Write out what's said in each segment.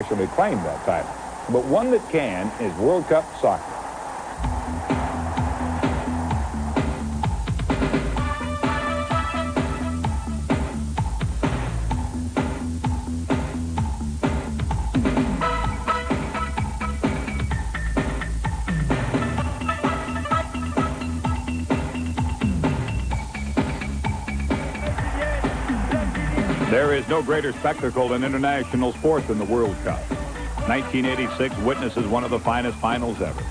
actually claim that title. But one that can is World Cup soccer. There is no greater spectacle in international sport than the World Cup. 1986 witnesses one of the finest finals ever.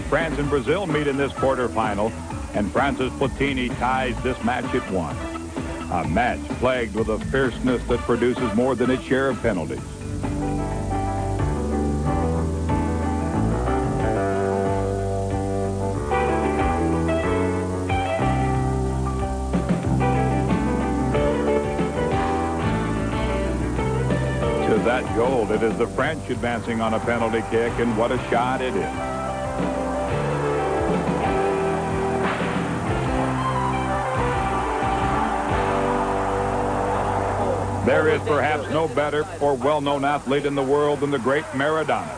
France and Brazil meet in this quarterfinal, and Francis Platini ties this match at 1. A match plagued with a fierceness that produces more than its share of penalties. That goal. It is the French advancing on a penalty kick, and what a shot it is. There is perhaps no better or well-known athlete in the world than the great Maradona.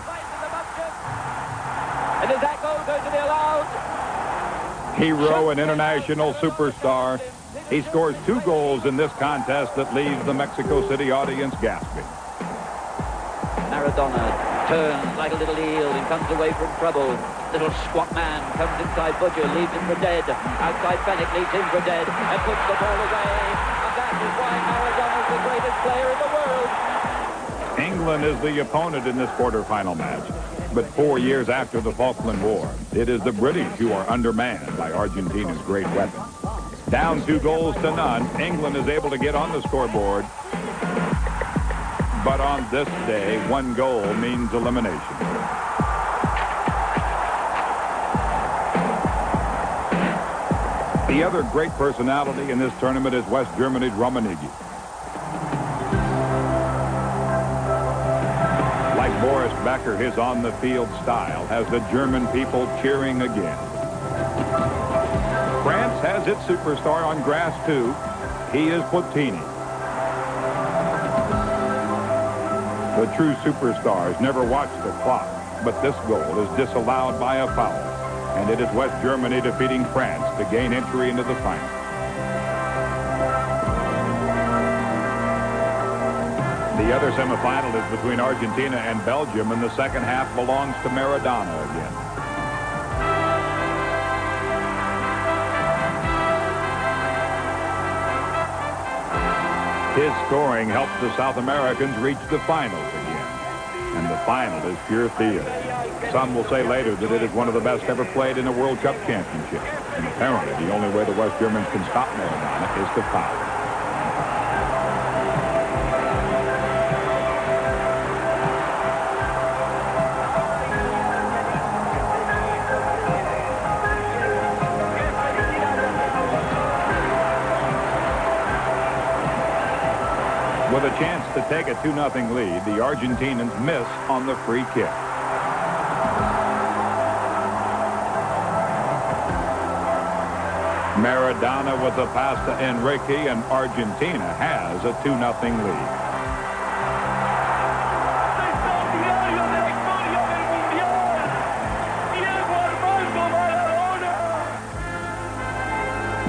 And does that goal go to the allowed? Hero and international superstar. He scores 2 goals in this contest that leaves the Mexico City audience gasping. Maradona turns like a little eel and comes away from trouble. Little squat man comes inside Butcher, leaves him for dead. Outside Fennick leaves him for dead and puts the ball away. And that is why Maradona is the greatest player in the world. England is the opponent in this quarterfinal match. But 4 years after the Falkland War, it is the British who are undermanned by Argentina's great weapons. Down 2 goals to none, England is able to get on the scoreboard. But on this day, 1 goal means elimination. The other great personality in this tournament is West Germany's Rummenigge. Like Boris Becker, his on-the-field style has the German people cheering again. France has its superstar on grass, too. He is Platini. The true superstars never watch the clock, but this goal is disallowed by a foul, and it is West Germany defeating France to gain entry into the final. The other semifinal is between Argentina and Belgium, and the second half belongs to Maradona again. His scoring helped the South Americans reach the finals again. And the final is pure theater. Some will say later that it is one of the best ever played in a World Cup championship. And apparently the only way the West Germans can stop Maradona is to foul. With a chance to take a 2-0 lead, the Argentinians miss on the free kick. Maradona with the pass to Enrique, and Argentina has a 2-0 lead.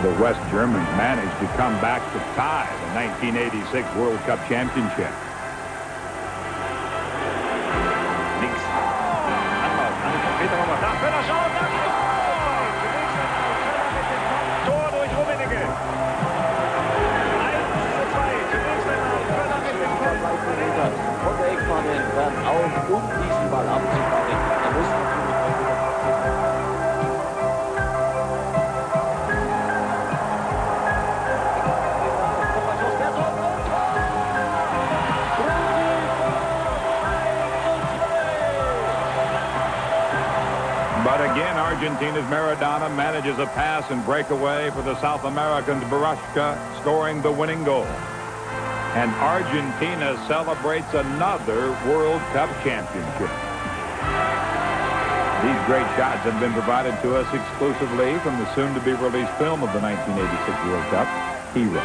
The West Germans managed to come back to tie the 1986 World Cup Championship. Tor durch Rummenigge. 1:2. Konnte Eckmann werden auf, um diesen Ball abzufangen. Er muss But again, Argentina's Maradona manages a pass and breakaway for the South Americans' Barushka, scoring the winning goal. And Argentina celebrates another World Cup championship. These great shots have been provided to us exclusively from the soon-to-be-released film of the 1986 World Cup, Hero.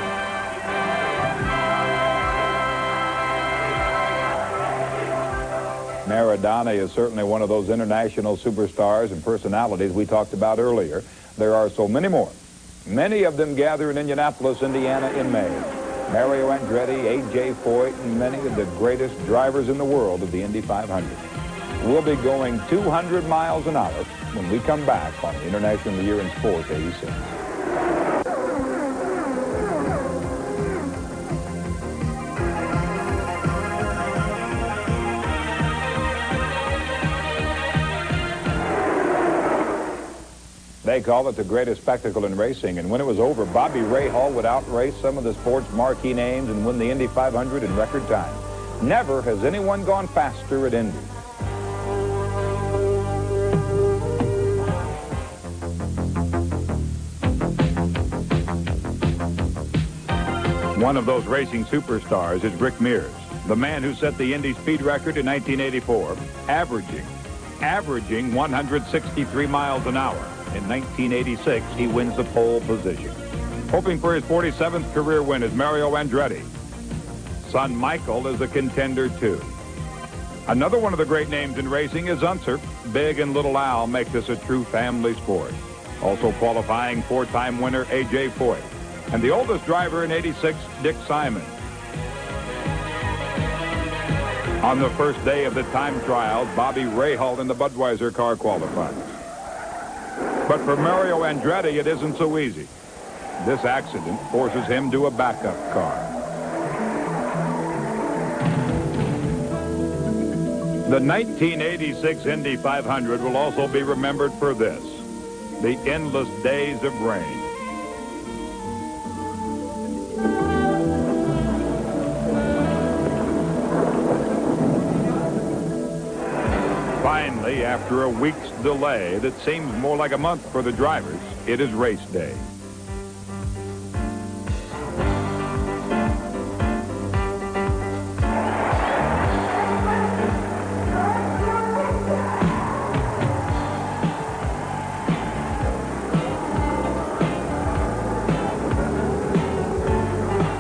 Maradona is certainly one of those international superstars and personalities we talked about earlier. There are so many more. Many of them gather in Indianapolis, Indiana in May. Mario Andretti, A.J. Foyt, and many of the greatest drivers in the world of the Indy 500. We'll be going 200 miles an hour when we come back on the International Year in Sport 86. They call it the greatest spectacle in racing, and when it was over, Bobby Rahal would outrace some of the sport's marquee names and win the Indy 500 in record time. Never has anyone gone faster at Indy. One of those racing superstars is Rick Mears, the man who set the Indy speed record in 1984, averaging 163 miles an hour. In 1986, he wins the pole position. Hoping for his 47th career win is Mario Andretti. Son Michael is a contender, too. Another one of the great names in racing is Unser. Big and Little Al make this a true family sport. Also qualifying four-time winner A.J. Foyt. And the oldest driver in 86, Dick Simon. On the first day of the time trials, Bobby Rahal in the Budweiser car qualified. But for Mario Andretti, it isn't so easy. This accident forces him to a backup car. The 1986 Indy 500 will also be remembered for this, the endless days of rain. Finally, after a week's delay that seems more like a month for the drivers, it is race day.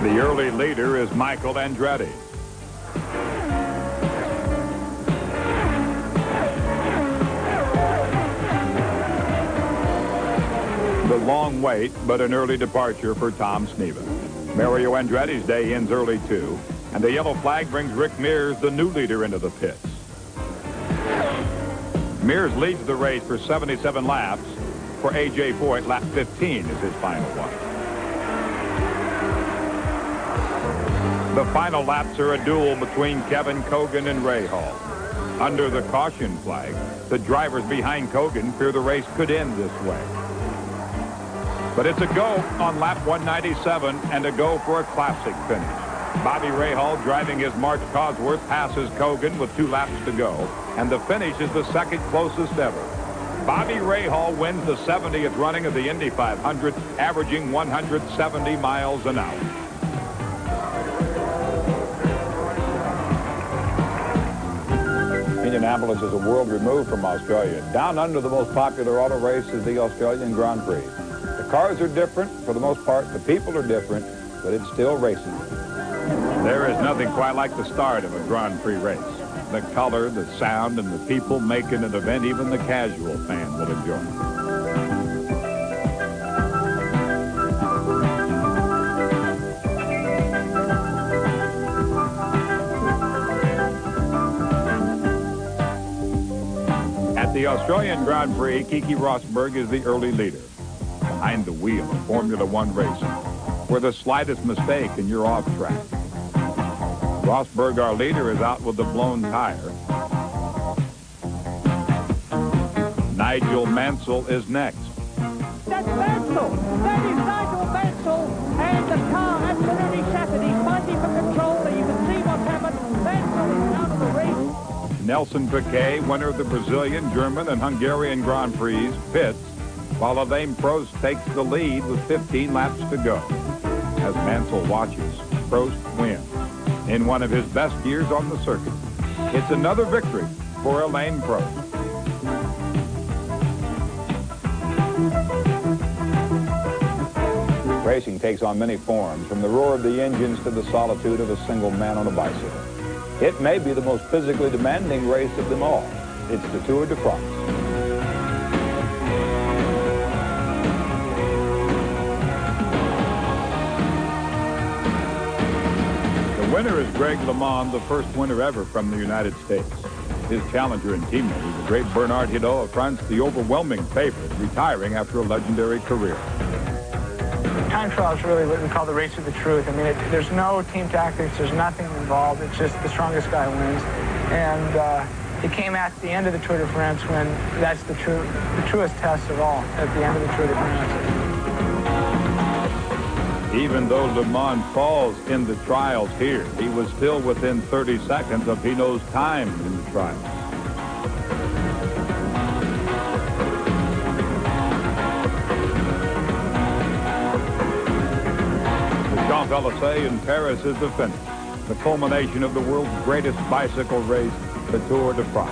The early leader is Michael Andretti. The long wait, but an early departure for Tom Sneva. Mario Andretti's day ends early, too, and the yellow flag brings Rick Mears, the new leader, into the pits. Mears leads the race for 77 laps. For A.J. Foyt, lap 15 is his final one. The final laps are a duel between Kevin Cogan and Rahal. Under the caution flag, the drivers behind Cogan fear the race could end this way. But it's a go on lap 197 and a go for a classic finish. Bobby Rahal, driving his March Cosworth, passes Cogan with 2 laps to go, and the finish is the second closest ever. Bobby Rahal wins the 70th running of the Indy 500, averaging 170 miles an hour. Indianapolis is a world removed from Australia. Down under, the most popular auto race is the Australian Grand Prix. The cars are different for the most part. The people are different, but it's still racing. There is nothing quite like the start of a Grand Prix race. The color, the sound, and the people make it an event even the casual fan will enjoy. At the Australian Grand Prix, Keke Rosberg is the early leader. Behind the wheel of Formula One racing, where the slightest mistake and you're off track. Rosberg, our leader, is out with the blown tire. Nigel Mansell is next. That's Mansell. That is Nigel Mansell. And the car absolutely shattered. He's fighting for control. You can see what's happened. Mansell is out of the race. Nelson Piquet, winner of the Brazilian, German, and Hungarian Grand Prix, pits, while Alain Prost takes the lead with 15 laps to go. As Mansell watches, Prost wins in one of his best years on the circuit. It's another victory for Alain Prost. Racing takes on many forms, from the roar of the engines to the solitude of a single man on a bicycle. It may be the most physically demanding race of them all. It's the Tour de France. The winner is Greg LeMond, the first winner ever from the United States. His challenger and teammate, the great Bernard Hinault of France, the overwhelming favorite, retiring after a legendary career. Time trial is really what we call the race of the truth. I mean, there's no team tactics, there's nothing involved. It's just the strongest guy wins. And it came at the end of the Tour de France when that's the truest test of all, at the end of the Tour de France. Even though LeMond falls in the trials here, he was still within 30 seconds of Hinault's time in the trials. The Champs-Élysées in Paris is the finish, the culmination of the world's greatest bicycle race, the Tour de France.